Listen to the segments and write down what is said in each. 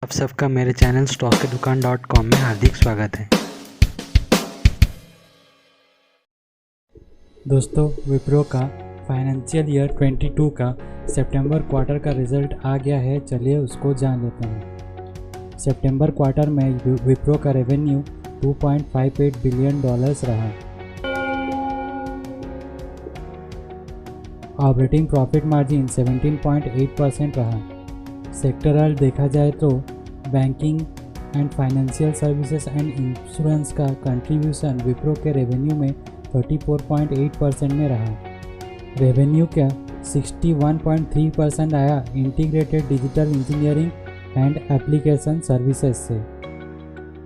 आप सबका मेरे चैनल stockkedukaan.com में हार्दिक स्वागत है। दोस्तों, विप्रो का फाइनेंशियल ईयर 22 का सितंबर क्वार्टर का रिज़ल्ट आ गया है। चलिए उसको जान लेते हैं। सितंबर क्वार्टर में विप्रो का रेवेन्यू $2.58 बिलियन रहा। ऑपरेटिंग प्रॉफिट मार्जिन 17.8% रहा। सेक्टरल देखा जाए तो banking and financial services and insurance का कंट्रीब्यूशन विप्रो के रेवेन्यू में 34.8% में रहा। रेवेन्यू का 61.3% आया integrated digital engineering and application services से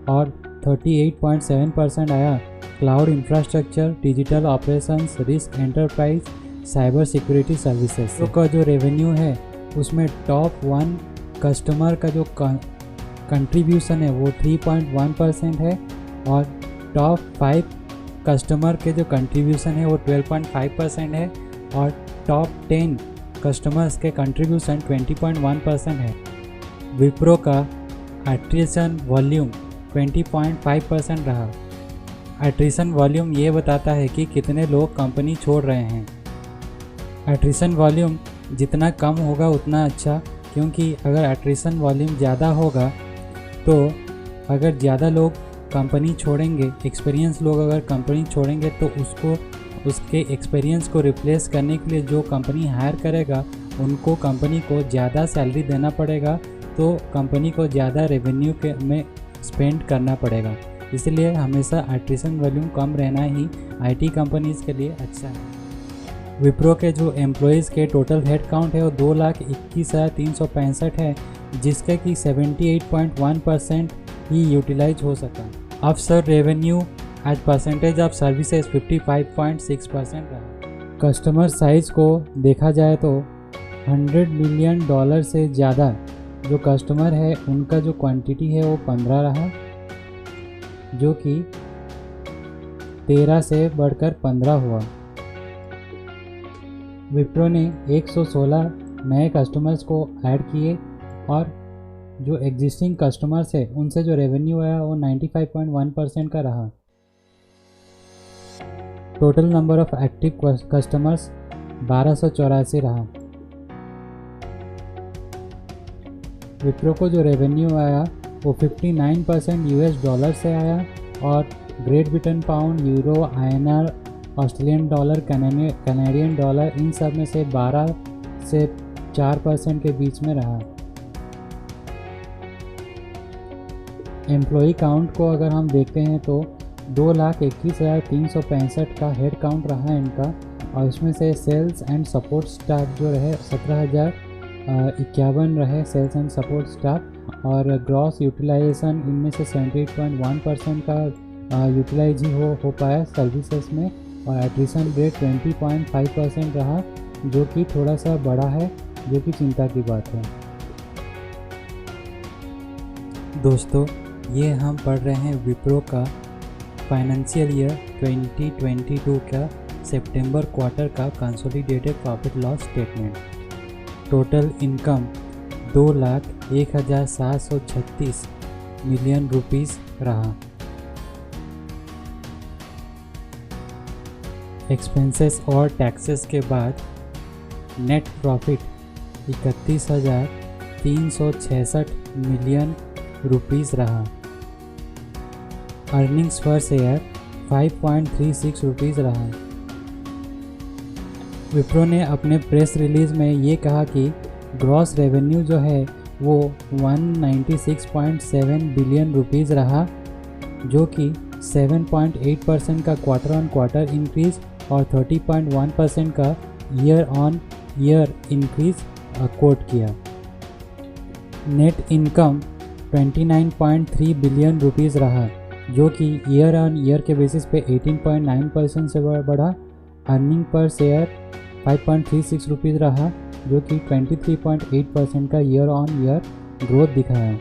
और 38.7% आया cloud infrastructure, digital operations, risk enterprise, cyber security services से। का जो रेवेन्यू है उसमें टॉप 1 कस्टमर का जो कंट्रीब्यूशन है वो 3.1% है और टॉप 5 कस्टमर के जो कंट्रीब्यूशन है वो 12.5% है और टॉप 10 कस्टमर्स के कंट्रीब्यूशन 20.1% है। विप्रो का एट्रिशन वॉल्यूम 20.5% रहा। एट्रिशन वॉल्यूम ये बताता है कि कितने लोग कंपनी छोड़ रहे हैं। एट्रिशन वॉल्यूम जितना कम होगा उतना अच्छा, क्योंकि अगर एट्रिशन वॉल्यूम ज़्यादा होगा तो अगर ज़्यादा लोग कंपनी छोड़ेंगे, एक्सपीरियंस लोग अगर कंपनी छोड़ेंगे तो उसके एक्सपीरियंस को रिप्लेस करने के लिए जो कंपनी हायर करेगा उनको कंपनी को ज़्यादा सैलरी देना पड़ेगा, तो कंपनी को ज़्यादा रेवेन्यू में स्पेंड करना पड़ेगा। इसलिए हमेशा एट्रिशन वॉल्यूम कम रहना ही आईटी कंपनीज़ के लिए अच्छा है। विप्रो के जो एम्प्लॉयज़ के टोटल हेड काउंट है वो 2,21,365 है, जिसका कि 78.1% ही यूटिलाइज हो सका। अफसर revenue as percentage of services 55.6% रहा। कस्टमर साइज़ को देखा जाए तो $100 मिलियन से ज़्यादा जो कस्टमर है उनका जो क्वांटिटी है वो 15 रहा, जो कि 13 से बढ़कर 15 हुआ। विप्रो ने 116 नए कस्टमर्स को ऐड किए और जो एग्जिस्टिंग कस्टमर्स है उनसे जो रेवेन्यू आया वो 95.1% का रहा। Total number of active customers 1284 रहा। विप्रो को जो रेवेन्यू आया वो 59% US डॉलर से आया और Great Britain pound, euro, INR, Australian dollar, Canadian dollar, इन सब में से 12 से 4% के बीच में रहा। एम्प्लॉई काउंट को अगर हम देखते हैं तो 2,21,365 का हेड काउंट रहा इनका, और इसमें से सेल्स एंड सपोर्ट स्टाफ जो रहे 17,051 रहे सेल्स एंड सपोर्ट स्टाफ, और ग्रॉस यूटिलाइजेशन इनमें से 78.1% का यूटिलाइज ही हो पाया सर्विसेज में, और एट्रिशन रेट 20.5% रहा, जो कि थोड़ा सा बड़ा है, जो कि चिंता की बात है। दोस्तों, ये हम पढ़ रहे हैं विप्रो का फाइनेंशियल ईयर 2022 का सितंबर क्वार्टर का consolidated profit loss statement. Total income 2,01,736 million rupees रहा। एक्सपेंसेस और टैक्सेस के बाद नेट प्रॉफिट 31,366 मिलियन रुपीस रहा। अर्निंग्स पर शेयर 5.36 रुपीस रहा। विप्रो ने अपने प्रेस रिलीज़ में ये कहा कि ग्रॉस रेवेन्यू जो है वो 196.7 बिलियन रुपीस रहा, जो कि 7.8% का क्वार्टर ऑन क्वार्टर इंक्रीज़ और 30.1% का year on year increase quote किया। नेट इनकम 29.3 बिलियन रुपीस रहा, जो कि ईयर ऑन ईयर के बेसिस पे 18.9% से बढ़ा। अर्निंग पर शेयर 5.36 रुपीज़ रहा, जो कि 23.8% का ईयर ऑन ईयर ग्रोथ दिखाया।